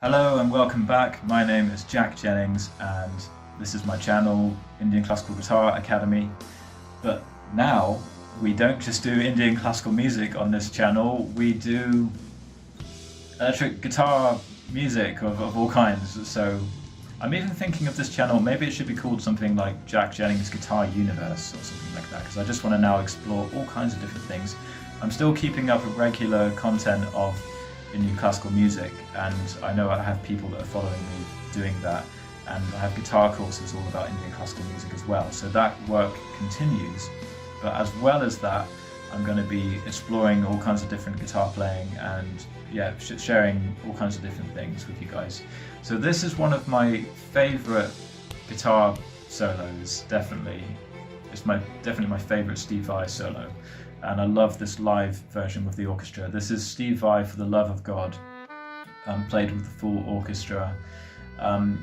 Hello and welcome back. My name is Jack Jennings and this is my channel, Indian Classical Guitar Academy. But now we don't just do Indian classical music on this channel, we do electric guitar music of all kinds. So I'm even thinking of this channel, maybe it should be called something like Jack Jennings Guitar Universe or something like that, because I just want to now explore all kinds of different things. I'm still keeping up with regular content of Indian classical music, and I know I have people that are following me doing that, and I have guitar courses all about Indian classical music as well, so that work continues. But as well as that, I'm going to be exploring all kinds of different guitar playing and sharing all kinds of different things with you guys. So this is one of my favourite guitar solos, definitely. It's definitely my favourite stevevai solo. And I love this live version with the orchestra. This is Stevevai for the Love of God, played with the full orchestra. And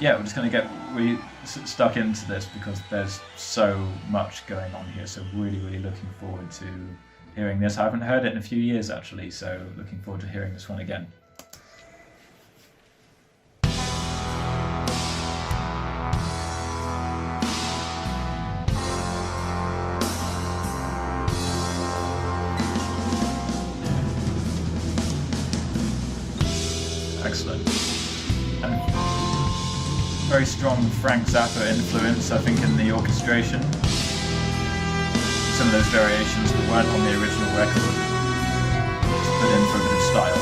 yeah, we're just going to get really stuck into this because there's so much going on here. So really looking forward to hearing this. I haven't heard it in a few years actually, so looking forward to hearing this one again. Excellent. And very strong Frank Zappa influence, I think, in the orchestration. Some of those variations that weren't on the original record, just put in for a bit of style.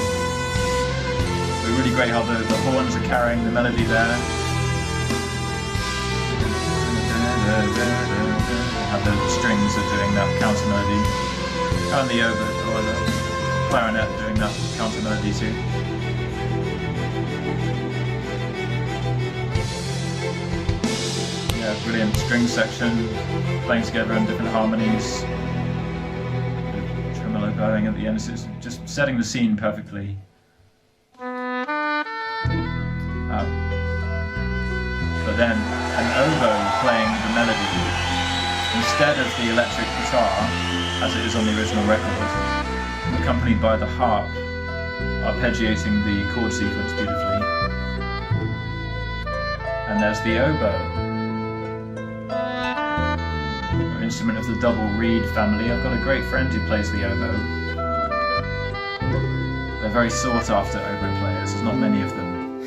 But really great how the horns are carrying the melody there. How the strings are doing that counter melody. And the oboe or the clarinet doing that counter melody too. Brilliant string section, playing together in different harmonies, tremolo bowing at the end, so it's just setting the scene perfectly. But then an oboe playing the melody instead of the electric guitar, as it is on the original record, accompanied by the harp arpeggiating the chord sequence beautifully. And there's the oboe, instrument of the double reed family. I've got a great friend who plays the oboe. They're very sought after oboe players, there's not many of them.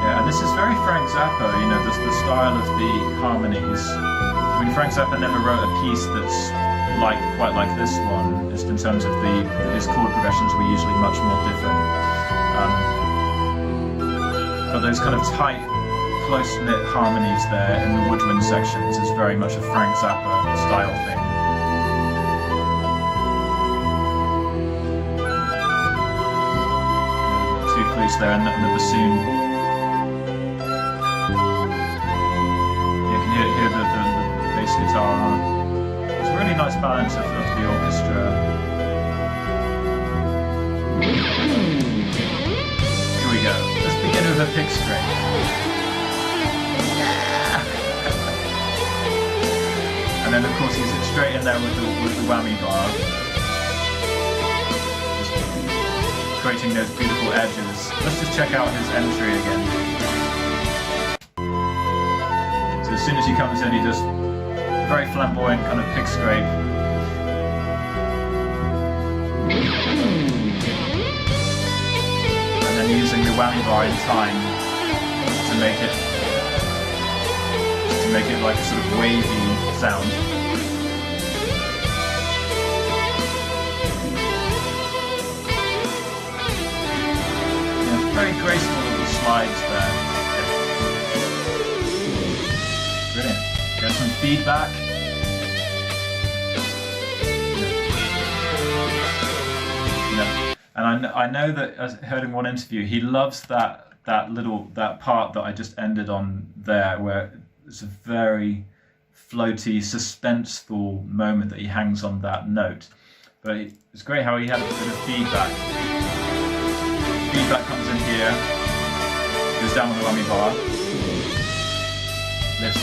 Yeah, and this is very Frank Zappa, you know, the style of the harmonies. I mean, Frank Zappa never wrote a piece that's quite like this one, just in terms of his chord progressions were usually much more different. But those kind of tight, close-knit harmonies there in the woodwind sections is very much a Frank Zappa style thing. Two flutes there and the bassoon. You can hear the bass guitar. Really nice balance of the orchestra. Here we go. Let's begin with a pick string. And then of course he's straight in there with the whammy bar. Just creating those beautiful edges. Let's just check out his entry again. So as soon as he comes in, he just very flamboyant kind of pick scrape. And then using the whammy bar in time to make it like a sort of wavy sound. Yeah, very graceful little slides there. Brilliant. Get some feedback. And I know that, as I heard in one interview, he loves that part that I just ended on there, where it's a very floaty, suspenseful moment that he hangs on that note. But it's great how he had a bit of feedback. Feedback comes in here, goes down on the whammy bar.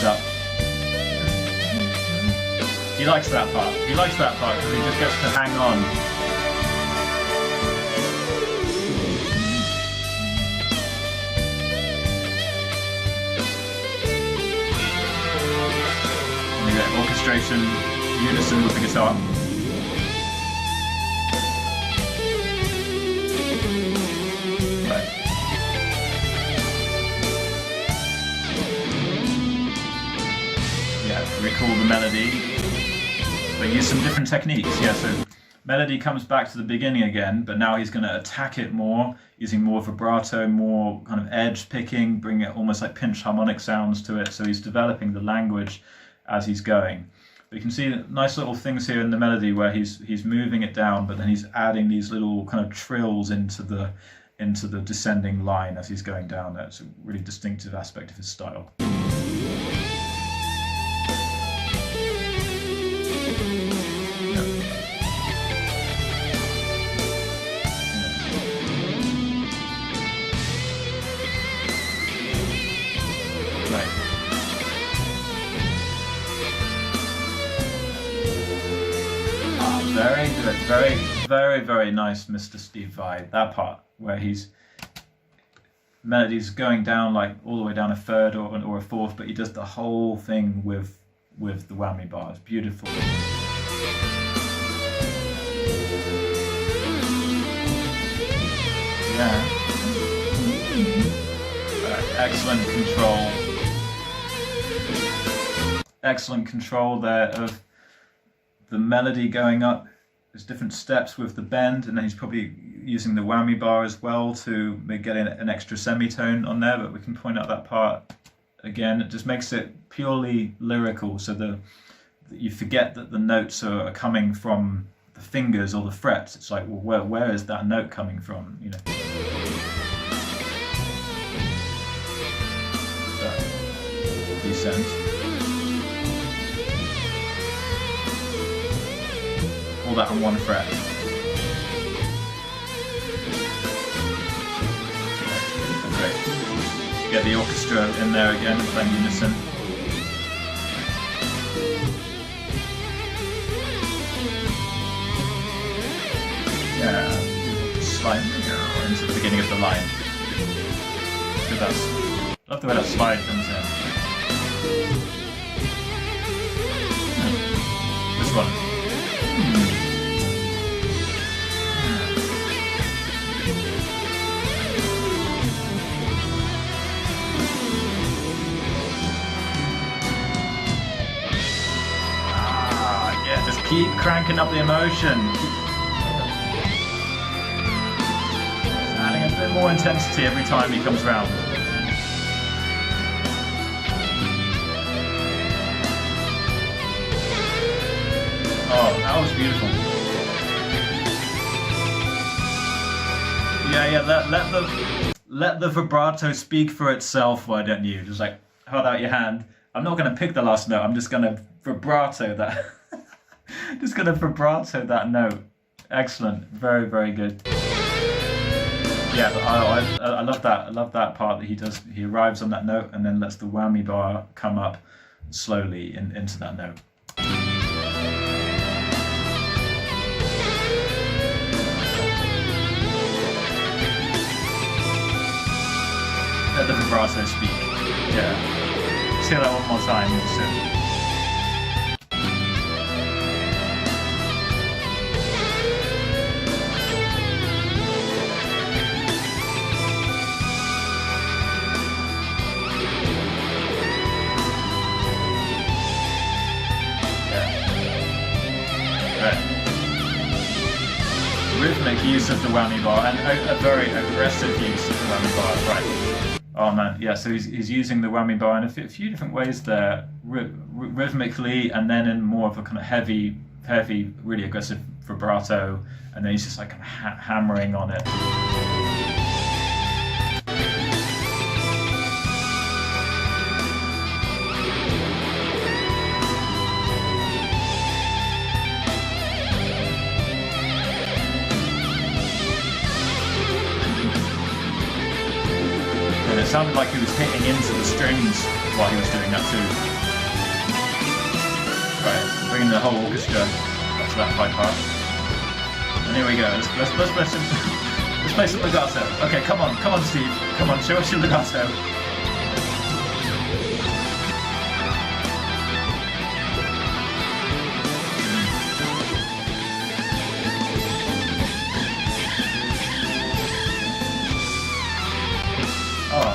up. He likes that part. He likes that part because he just gets to hang on. And you get orchestration, unison with the guitar. Recall the melody, but use some different techniques. Yeah, so melody comes back to the beginning again, but now he's going to attack it more, using more vibrato, more kind of edge picking, bring it almost like pinch harmonic sounds to it. So he's developing the language as he's going. But you can see nice little things here in the melody where he's moving it down, but then he's adding these little kind of trills into the descending line as he's going down there. It's a really distinctive aspect of his style. Very good, very, very nice, Mr. Stevevai. That part where melody's going down like all the way down a third or a fourth, but he does the whole thing with the whammy bar. It's beautiful. Yeah. Excellent control. Excellent control there of the melody going up. There's different steps with the bend, and then he's probably using the whammy bar as well to get an extra semitone on there, but we can point out that part again. It just makes it purely lyrical, so you forget that the notes are coming from the fingers or the frets. It's like, well, where is that note coming from? You know. Descent. All that on one fret. Great. Get the orchestra in there again, playing unison. Yeah, slide into the beginning of the line. Love the way that slide comes in. This one. Just keep cranking up the emotion. Just adding a bit more intensity every time he comes round. Oh, that was beautiful. Yeah, let the vibrato speak for itself, why don't you? Just like hold out your hand. I'm not going to pick the last note, I'm just going to vibrato that. Just going to vibrato that note. Excellent. Very, very good. Yeah, but I love that. I love that part that he does. He arrives on that note and then lets the whammy bar come up slowly into that note. Let the vibrato speak. Yeah. Let's hear that one more time. Rhythmic use of the whammy bar and a very aggressive use of the whammy bar, right? Oh man, yeah, so he's using the whammy bar in a few different ways there, rhythmically, and then in more of a kind of heavy, really aggressive vibrato, and then he's just like hammering on it. It sounded like he was hitting into the strings while he was doing that too. Right, bringing the whole orchestra up to that high part. And here we go. Let's play some. Let's play some legato. Okay, come on, Steve. Come on, show us your legato. Oh,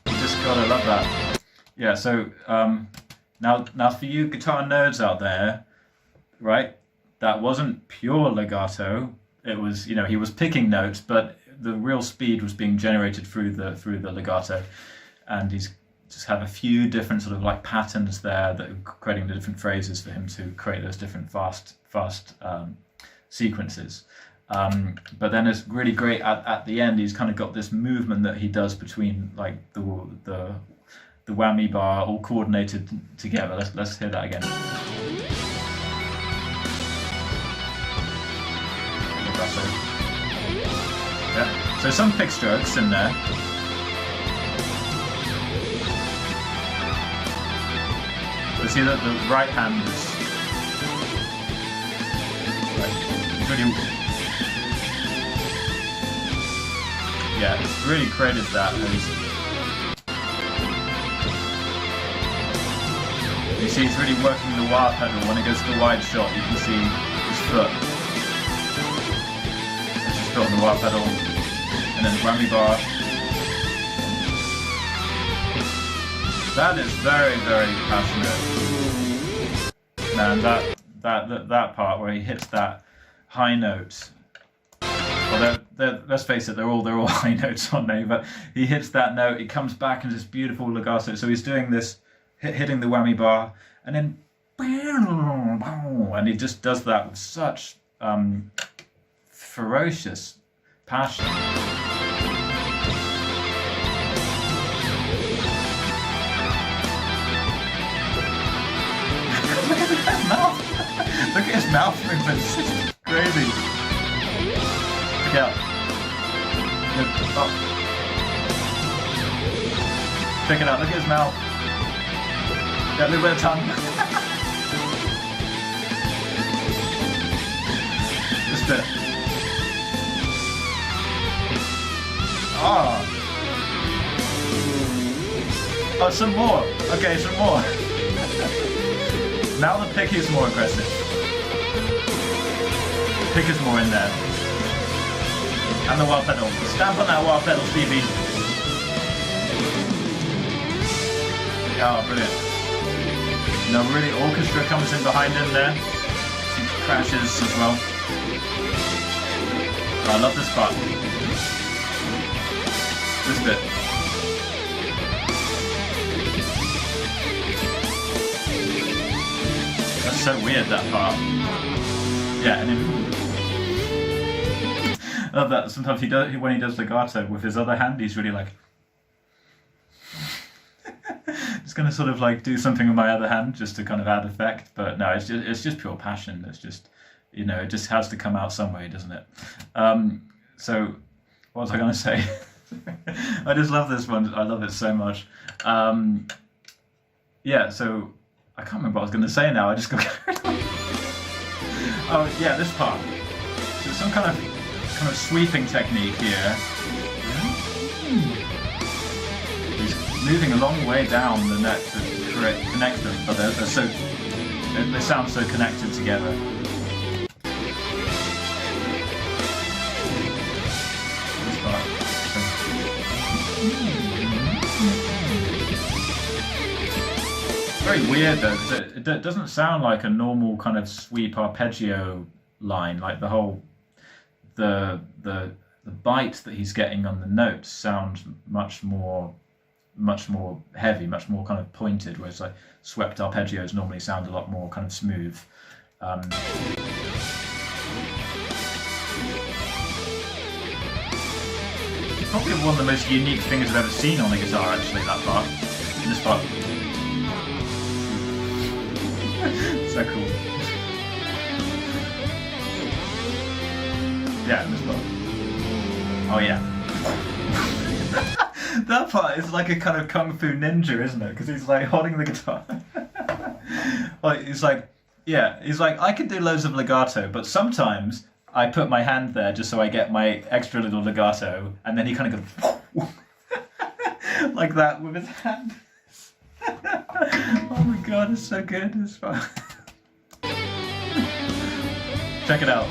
you just gotta love that. Yeah. So now for you guitar nerds out there, right? That wasn't pure legato. It was, you know, he was picking notes, but the real speed was being generated through the legato, and he's just have a few different sort of like patterns there that are creating the different phrases for him to create those different fast sequences. But then it's really great at the end. He's kind of got this movement that he does between like the whammy bar all coordinated together. Let's hear that again. Yeah. So some pick strokes in there. You see that the right hand is really, yeah, it's really created that. You see he's really working the wah pedal. When it goes to the wide shot, you can see his foot. It's just foot on the wah pedal, and then the whammy bar. That is very, very passionate. Man, that part where he hits that high note. Well, let's face it, they're all high notes, aren't they? But he hits that note, he comes back in this beautiful legato. So he's doing this, hitting the whammy bar, and then, and he just does that with such ferocious passion. Look at his mouth movements. It's crazy. Look out. Oh. Check it out. Look at his mouth. Got a little bit of tongue. Just a bit. Oh. Oh, some more. Okay, some more. Now the pick is more aggressive. The pick is more in there. And the wah pedal. Stamp on that wah pedal, Stevie. Oh, brilliant. Now really orchestra comes in behind him there. She crashes as well. Oh, I love this part. This bit. That's so weird, that part. Yeah, and then I love that. Sometimes when he does legato with his other hand, he's really like just gonna sort of like do something with my other hand just to kind of add effect. But no, it's just pure passion. It's just, you know, it just has to come out some way, doesn't it? So what was I gonna say? I just love this one. I love it so much. Yeah, so I can't remember what I was going to say now. I just got carried away. Oh yeah, this part. So some kind of sweeping technique here. He's moving a long way down the neck to connect them, but they sound so connected together. This part. Very weird though, because it doesn't sound like a normal kind of sweep arpeggio line. Like the bite that he's getting on the notes sounds much more heavy, much more kind of pointed. Whereas like swept arpeggios normally sound a lot more kind of smooth. Probably one of the most unique things I've ever seen on a guitar. Actually, that part, this part. So cool. Yeah, this part. Oh yeah. That part is like a kind of kung fu ninja, isn't it? Because he's like holding the guitar. Like he's like, yeah, he's like, I can do loads of legato, but sometimes I put my hand there just so I get my extra little legato, and then he kind of goes like that with his hand. Oh my god, it's so good. It's fun. Check it out.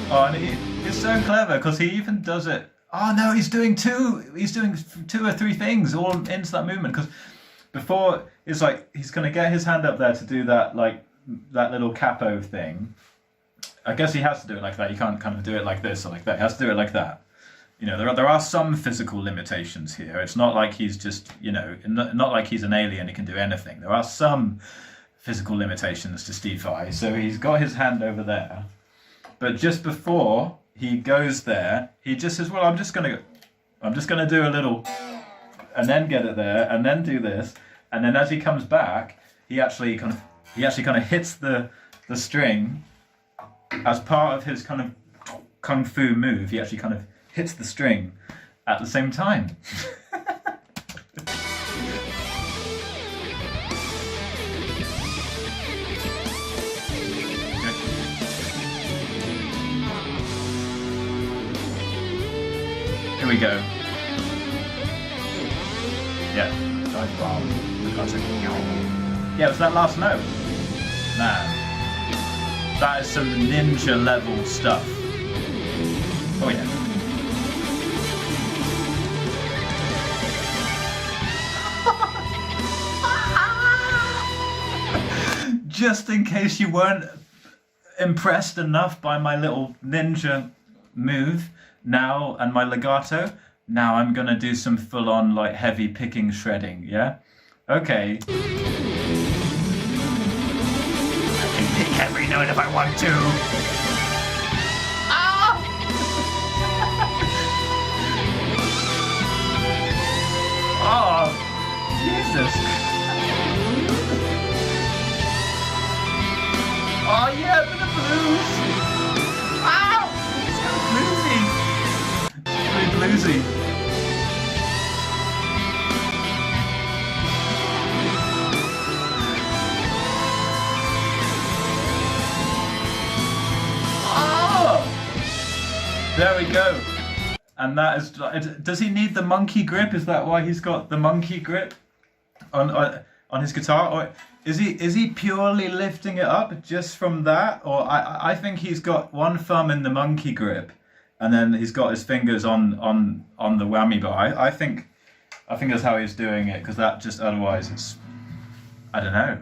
Oh, and it's so clever because he even does it. Oh no, he's doing two or three things all into that movement. Because before it's like he's gonna get his hand up there to do that, like that little capo thing. I guess he has to do it like that. You can't kind of do it like this or like that. He has to do it like that. You know, there are some physical limitations here. It's not like he's just, you know, not like he's an alien. He can do anything. There are some physical limitations to Steve Vai. So he's got his hand over there, but just before he goes there, he just says, "Well, I'm just gonna do a little, and then get it there, and then do this, and then as he comes back, he actually kind of hits the string as part of his kind of kung fu move. He actually kind of hits the string at the same time." Here we go. Yeah. Yeah, it was that last note. Man. That is some ninja level stuff. Oh yeah. Just in case you weren't impressed enough by my little ninja move now and my legato, now I'm gonna do some full-on like heavy picking shredding, yeah? Okay. I can pick every note if I want to. Ah! Oh, Jesus. Oh yeah, a bit of blues. Ow! It's kind of bluesy. It's really bluesy. Oh! There we go. And that is. Does he need the monkey grip? Is that why he's got the monkey grip on his guitar, or is he purely lifting it up just from that? Or I think he's got one thumb in the monkey grip, and then he's got his fingers on the whammy bar. I think that's how he's doing it, because that just otherwise it's, I don't know.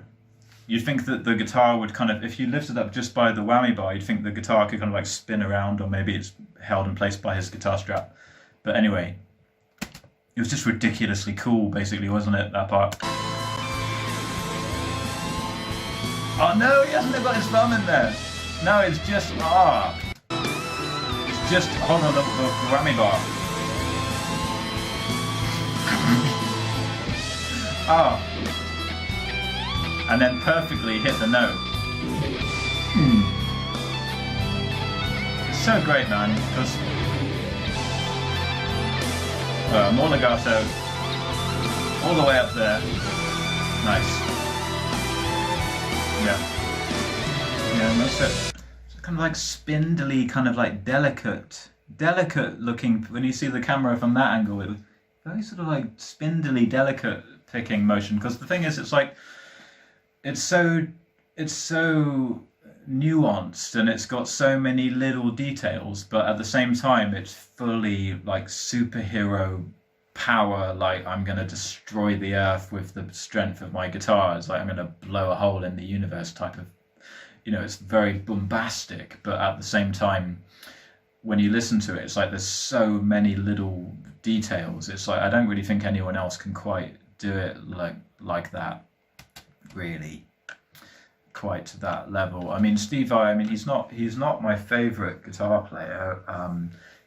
You'd think that the guitar would kind of, if you lift it up just by the whammy bar, you'd think the guitar could kind of like spin around, or maybe it's held in place by his guitar strap. But anyway, it was just ridiculously cool, basically, wasn't it, that part? Oh no, he hasn't got his thumb in there. No, it's just, it's just, hold on, the whammy bar. And then perfectly hit the note. It's so great, man, because more legato, all the way up there. Nice. Yeah, that's it. It's kind of like spindly, kind of like delicate looking. When you see the camera from that angle, it was very sort of like spindly, delicate picking motion. Because the thing is, it's like it's so nuanced, and it's got so many little details, but at the same time, it's fully like superhero power, like I'm gonna destroy the earth with the strength of my guitar. It's like I'm gonna blow a hole in the universe type of, you know, it's very bombastic, but at the same time, when you listen to it, it's like there's so many little details. It's like I don't really think anyone else can quite do it like that, really, quite to that level. I mean, Steve Vai, I mean, he's not my favorite guitar player.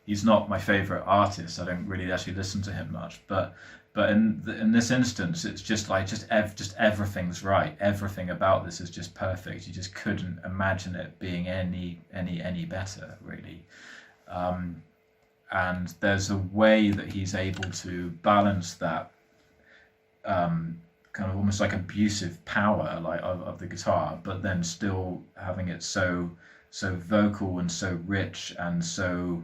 He's not my favorite artist. I don't really actually listen to him much, but in this instance, it's just like just everything's right. Everything about this is just perfect. You just couldn't imagine it being any better, really. and there's a way that he's able to balance that kind of almost like abusive power like of the guitar, but then still having it so vocal and so rich and so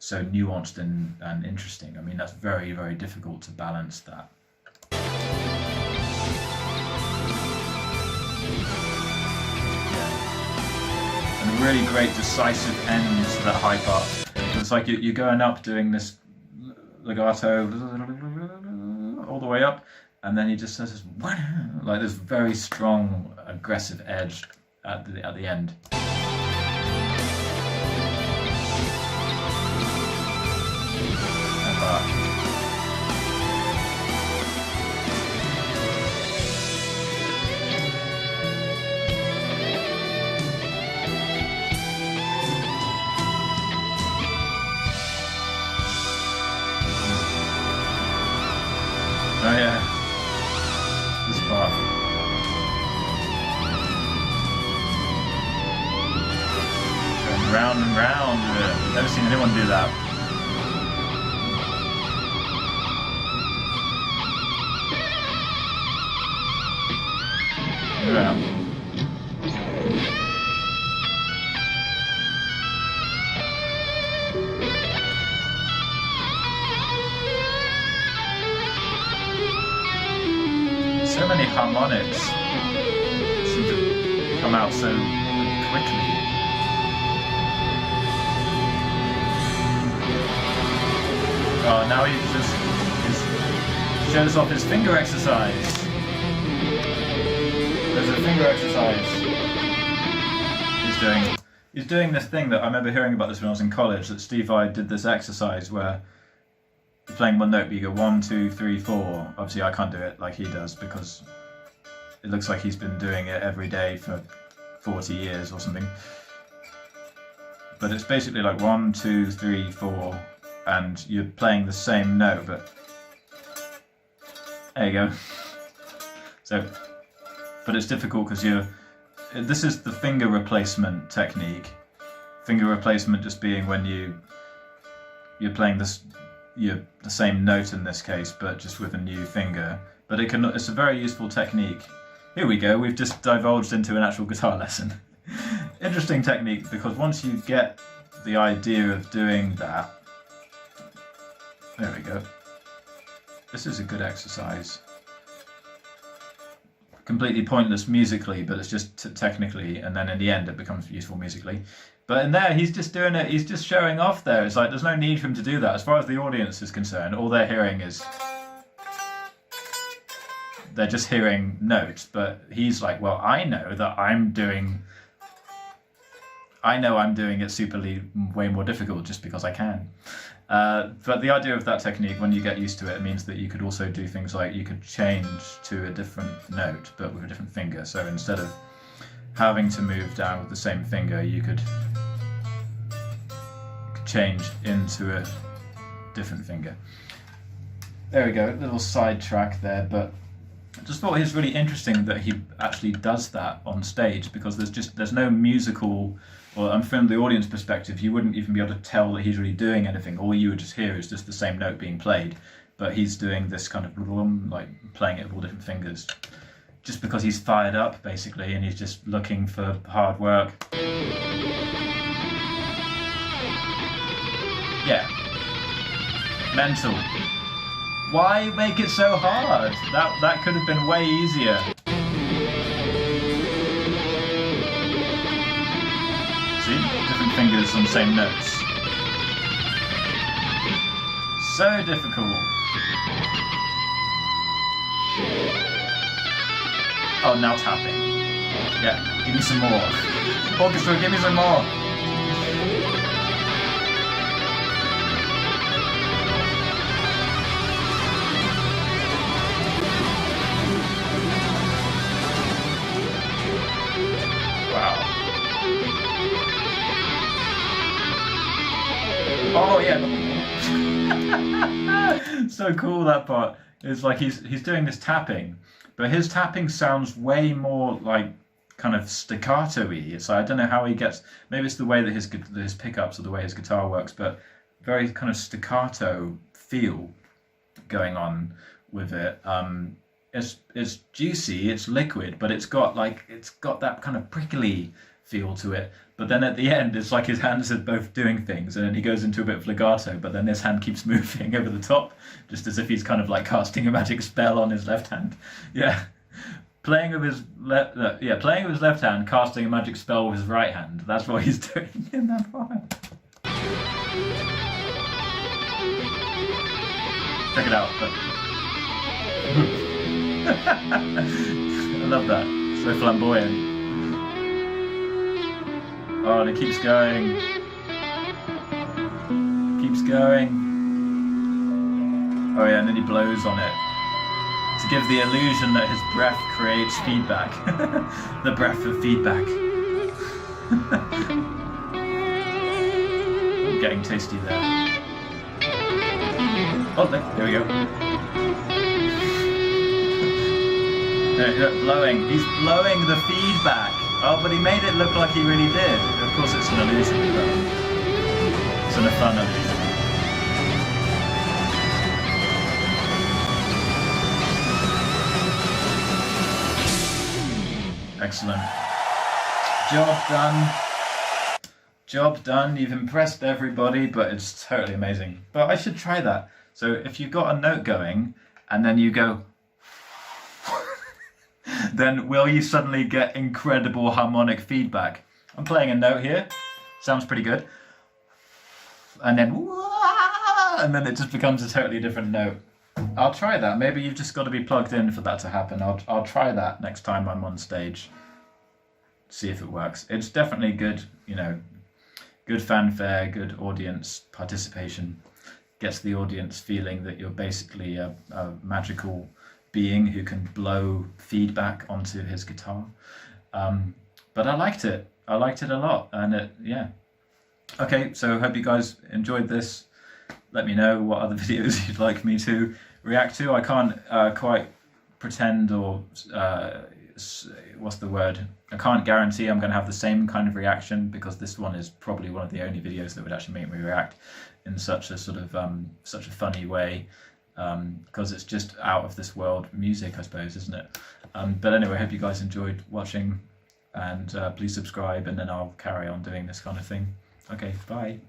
nuanced and interesting. I mean, that's very, very difficult to balance that. And a really great decisive end to that high part. It's like you're going up doing this legato all the way up, and then he just says this, like this very strong aggressive edge at the end. Oh yeah, this part. Going round and round with it. Never seen anyone do that. Yeah. So many harmonics seem to come out so quickly. Oh, now he just shows off his finger exercise. There's a finger exercise he's doing this thing that I remember hearing about this when I was in college, that stevevai did this exercise where you're playing one note but you go 1, 2, 3, 4. Obviously I can't do it like he does because it looks like he's been doing it every day for 40 years or something. But it's basically like 1, 2, 3, 4 and you're playing the same note, but there you go. So, but it's difficult because this is the finger replacement technique. Finger replacement just being when you're playing the same note in this case, but just with a new finger. But it's a very useful technique. Here we go, we've just divulged into an actual guitar lesson. Interesting technique, because once you get the idea of doing that, there we go. This is a good exercise. Completely pointless musically, but it's just technically, and then in the end it becomes useful musically. But in there, he's just doing it, he's just showing off there. It's like, there's no need for him to do that. As far as the audience is concerned, all they're hearing is... they're just hearing notes, but he's like, well, I know I'm doing it superly way more difficult just because I can. But the idea of that technique, when you get used to it, it means that you could also do things like you could change to a different note, but with a different finger. So instead of having to move down with the same finger, you could change into a different finger. There we go, little sidetrack there, but I just thought it was really interesting that he actually does that on stage, because there's no musical, or from the audience perspective, you wouldn't even be able to tell that he's really doing anything. All you would just hear is just the same note being played, but he's doing this kind of like playing it with all different fingers, just because he's fired up basically, and he's just looking for hard work. Yeah, mental. Why make it so hard? That could have been way easier. See? Different fingers on the same notes. So difficult. Oh, now tapping. Yeah, give me some more. Orchestral, give me some more. Oh yeah. So cool, that part. It's like he's doing this tapping, but his tapping sounds way more like kind of staccato-y. It's like, I don't know how he gets, maybe it's the way that his pickups or the way his guitar works, but very kind of staccato feel going on with it. It's juicy, it's liquid, but it's got that kind of prickly feel to it. But then at the end, it's like his hands are both doing things, and then he goes into a bit of legato, but then his hand keeps moving over the top, just as if he's kind of like casting a magic spell on his left hand. Yeah. Playing with his left hand, casting a magic spell with his right hand. That's what he's doing in that part. Check it out. I love that. So flamboyant. Oh, and it keeps going. Keeps going. Oh yeah, and then he blows on it to give the illusion that his breath creates feedback. The breath of feedback. I'm getting tasty there. Oh, there we go. Blowing. He's blowing the feedback. Oh, but he made it look like he really did. Of course, it's an illusion, but it's a fun illusion. Excellent. Job done. Job done. You've impressed everybody, but it's totally amazing. But I should try that. So if you've got a note going and then you go, then will you suddenly get incredible harmonic feedback? I'm playing a note here. Sounds pretty good. And then it just becomes a totally different note. I'll try that. Maybe you've just got to be plugged in for that to happen. I'll try that next time I'm on stage. See if it works. It's definitely good, good fanfare, good audience participation. Gets the audience feeling that you're basically a magical being who can blow feedback onto his guitar. But I liked it. I liked it a lot. And yeah. Okay, so I hope you guys enjoyed this. Let me know what other videos you'd like me to react to. I can't quite pretend or what's the word? I can't guarantee I'm going to have the same kind of reaction, because this one is probably one of the only videos that would actually make me react in such a sort of such a funny way, because it's just out of this world music, I suppose, isn't it? But anyway, I hope you guys enjoyed watching, and please subscribe, and then I'll carry on doing this kind of thing. Okay, bye.